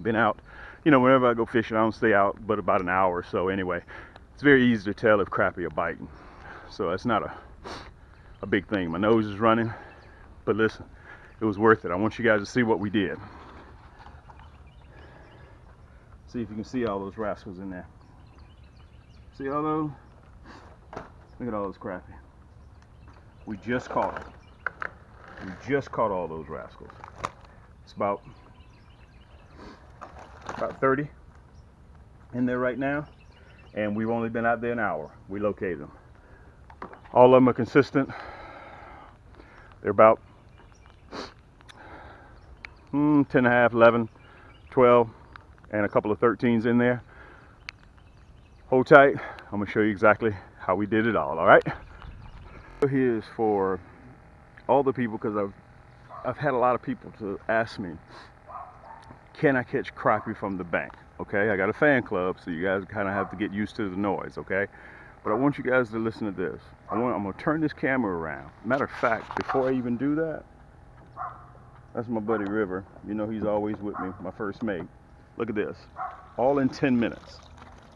Been out, you know, whenever I go fishing, I don't stay out but about an hour or so anyway. It's very easy to tell if crappie are biting. So that's not a big thing. My nose is running, but listen, it was worth it. I want you guys to see what we did. See if you can see all those rascals in there. See all those? Look at all those crappie. We just caught them. We just caught all those rascals. It's about 30 in there right now, and we've only been out there an hour. We located them. All of them are consistent. They're about 10 and a half, 11, 12, and a couple of 13s in there. Hold tight. I'm gonna show you exactly how we did it all right? Here's for all the people, because I've had a lot of people to ask me, can I catch crappie from the bank? Okay, I got a fan club, so you guys kind of have to get used to the noise, okay? But I want you guys to listen to this. I'm gonna turn this camera around. Matter of fact, before I even do that, that's my buddy River. You know he's always with me, my first mate. Look at this, all in 10 minutes.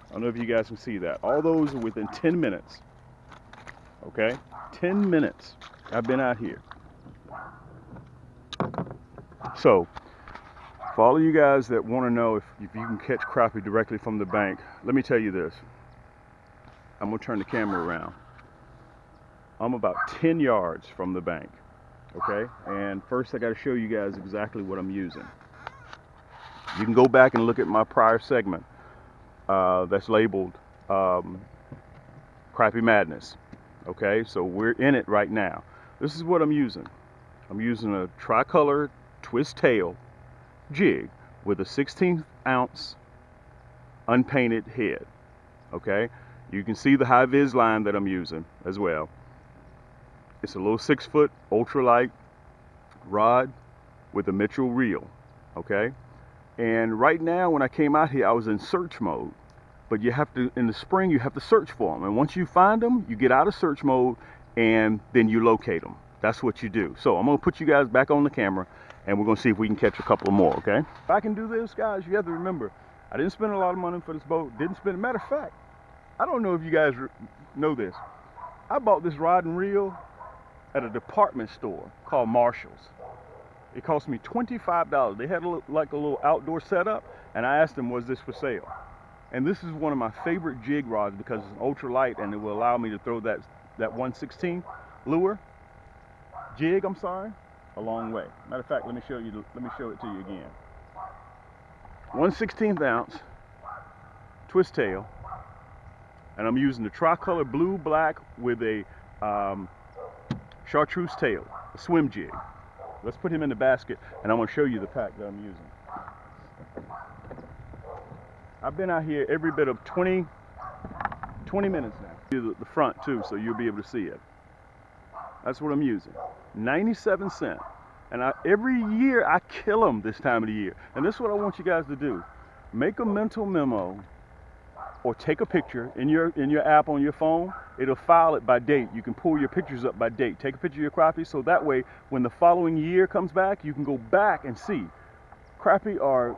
I don't know if you guys can see that. All those are within 10 minutes, okay? 10 minutes I've been out here. So, for all of you guys that want to know if you can catch crappie directly from the bank, let me tell you this. I'm going to turn the camera around. I'm about 10 yards from the bank, okay? And first I got to show you guys exactly what I'm using. You can go back and look at my prior segment that's labeled Crappie Madness, okay? So we're in it right now. This is what I'm using. I'm using a tricolor twist tail jig with a 16th ounce unpainted head, okay? You can see the high vis line that I'm using as well. It's a little 6-foot ultralight rod with a Mitchell reel, okay? And right now when I came out here, I was in search mode, but you have to, in the spring, you have to search for them. And once you find them, you get out of search mode and then you locate them. That's what you do. So I'm gonna put you guys back on the camera and we're gonna see if we can catch a couple more, okay? If I can do this, guys, you have to remember, I didn't spend a lot of money for this boat. Matter of fact, I don't know if you guys know this. I bought this rod and reel at a department store called Marshall's. It cost me $25. They had like a little outdoor setup, and I asked them, was this for sale? And this is one of my favorite jig rods because it's ultralight and it will allow me to throw that 1/16 lure, jig, I'm sorry, a long way. Matter of fact, let me show it to you again. 1/16 ounce twist tail, and I'm using the tricolor blue black with a chartreuse tail, a swim jig. Let's put him in the basket and I'm going to show you the pack that I'm using. I've been out here every bit of 20 minutes now. The front too, so you'll be able to see it. That's what I'm using. 97 cents. And every year I kill them this time of the year. And this is what I want you guys to do. Make a mental memo or take a picture in your app on your phone. It'll file it by date. You can pull your pictures up by date. Take a picture of your crappie so that way when the following year comes back, you can go back and see. Crappie are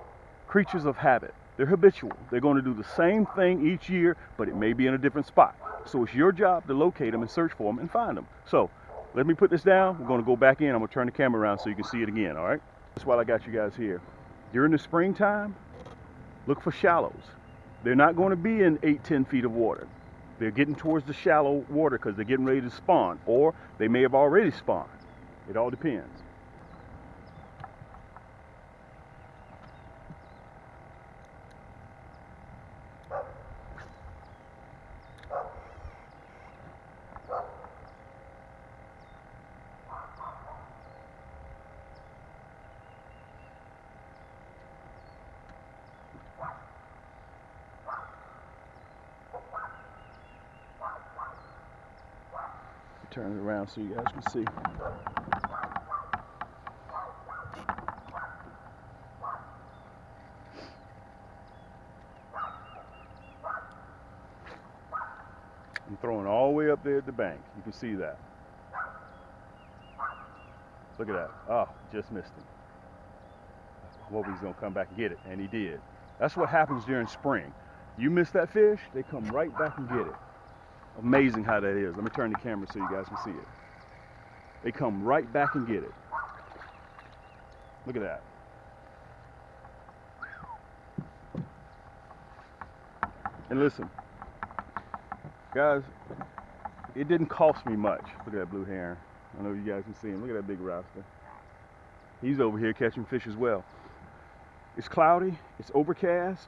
creatures of habit. They're habitual. They're going to do the same thing each year, but it may be in a different spot. So it's your job to locate them and search for them and find them. So let me put this down. We're going to go back in. I'm going to turn the camera around so you can see it again, all right? That's why I got you guys here. During the springtime, look for shallows. They're not going to be in 8-10 feet of water. They're getting towards the shallow water because they're getting ready to spawn, or they may have already spawned. It all depends. Turn it around so you guys can see. I'm throwing all the way up there at the bank. You can see that. Look at that. Oh, just missed him. hope he's gonna come back and get it, and he did. That's what happens during spring. You miss that fish, they come right back and get it. Amazing how that is. Let me turn the camera so you guys can see it. They come right back and get it. Look at that. And listen, guys, it didn't cost me much. Look at that blue heron. I know you guys can see him. Look at that big rascal. He's over here catching fish as well. It's cloudy, it's overcast,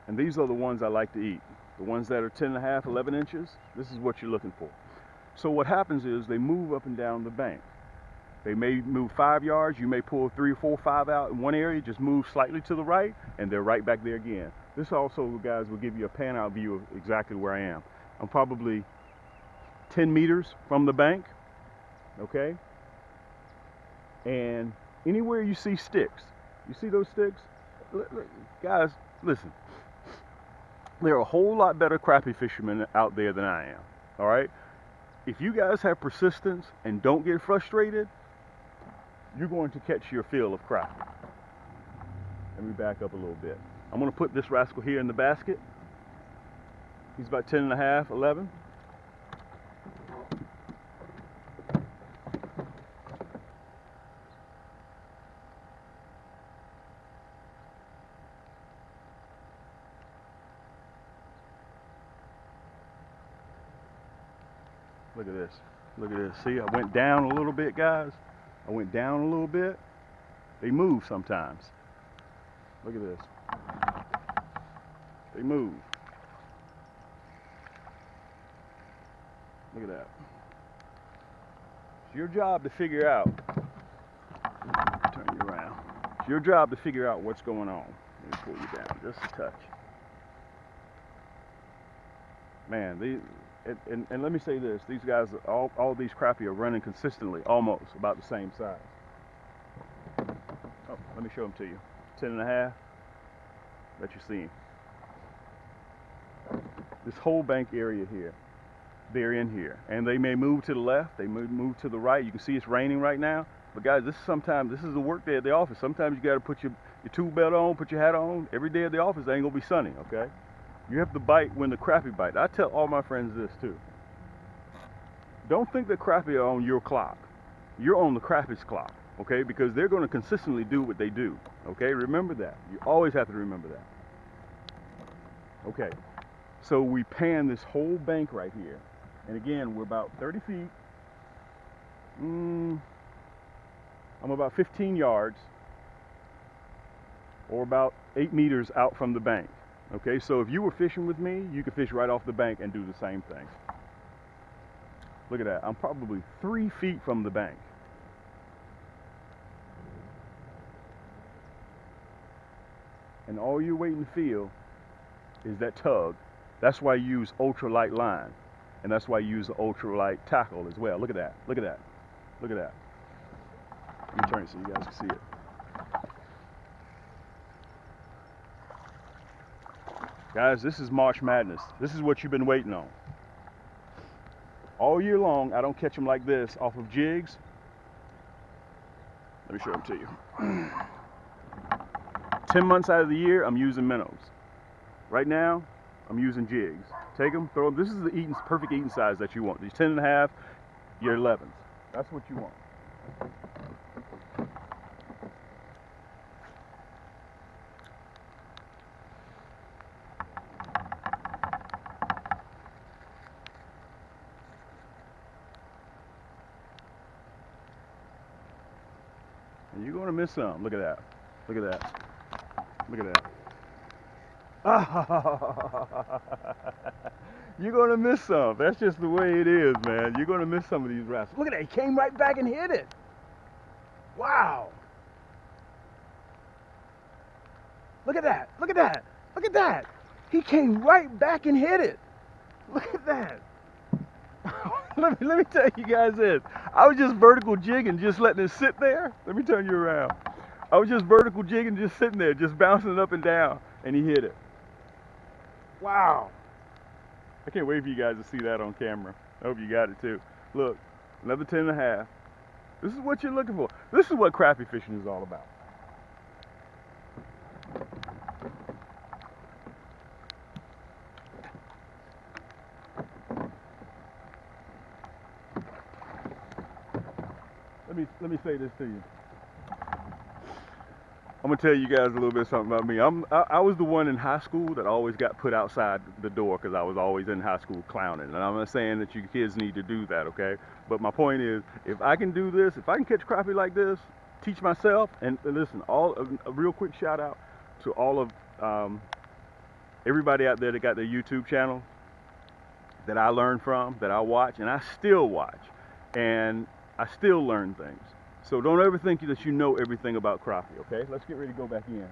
and these are the ones I like to eat. The ones that are 10 and a half, 11 inches, this is what you're looking for. So what happens is they move up and down the bank. They may move 5 yards, you may pull 3 or 4 or 5 out in one area, just move slightly to the right, and they're right back there again. This also, guys, will give you a pan out view of exactly where I am. I'm probably 10 meters from the bank, okay? And anywhere you see sticks, you see those sticks? Guys, listen. There are a whole lot better crappie fishermen out there than I am, all right? If you guys have persistence and don't get frustrated, you're going to catch your fill of crappie. Let me back up a little bit. I'm going to put this rascal here in the basket. He's about 10 and a half, 11. Look at this. Look at this. See, I went down a little bit, guys. I went down a little bit. They move sometimes. Look at this. They move. Look at that. It's your job to figure out. Turn you around. It's your job to figure out what's going on. Let me pull you down just a touch. Man, these. And let me say this, these guys, all these crappie are running consistently, almost about the same size. Oh, let me show them to you. 10 and a half, let you see them. This whole bank area here, they're in here. And they may move to the left, they may move to the right. You can see it's raining right now. But guys, this is the work day at the office. Sometimes you gotta put your tool belt on, put your hat on. Every day at the office, it ain't gonna be sunny, okay? You have to bite when the crappie bite. I tell all my friends this too. Don't think that crappie are on your clock. You're on the crappie's clock, okay? Because they're going to consistently do what they do, okay? Remember that. You always have to remember that. Okay, so we pan this whole bank right here. And again, we're about 30 feet. I'm about 15 yards or about 8 meters out from the bank. Okay, so if you were fishing with me, you could fish right off the bank and do the same thing. Look at that. I'm probably 3 feet from the bank. And all you're waiting to feel is that tug. That's why you use ultralight line. And that's why you use the ultralight tackle as well. Look at that. Look at that. Look at that. Let me turn it so you guys can see it. Guys, this is March Madness. This is what you've been waiting on. All year long, I don't catch them like this off of jigs. Let me show them to you. 10 months out of the year, I'm using minnows. Right now, I'm using jigs. Take them, throw them. This is the perfect eating size that you want. These 10 and a half, your 11s. That's what you want. And you're going to miss some. Look at that. Look at that. Look at that. You're going to miss some. That's just the way it is, man. You're going to miss some of these rascals. Look at that. He came right back and hit it. Wow. Look at that. Look at that. Look at that. He came right back and hit it. Look at that. Let me tell you guys this. I was just vertical jigging, just letting it sit there. Let me turn you around. I was just vertical jigging, just sitting there, just bouncing it up and down, and he hit it. Wow. I can't wait for you guys to see that on camera. I hope you got it too. Look, another 10 and a half. This is what you're looking for. This is what crappie fishing is all about. Let me say this to you. I'm gonna tell you guys a little bit something about me. I was the one in high school that always got put outside the door because I was always in high school clowning. And I'm not saying that you kids need to do that, okay? But my point is, if I can do this, if I can catch crappie like this, teach myself, and listen, a real quick shout out to all of everybody out there that got their YouTube channel that I learned from, that I watch, and I still watch, and I still learn things. So don't ever think that you know everything about crappie, okay? Let's get ready to go back in.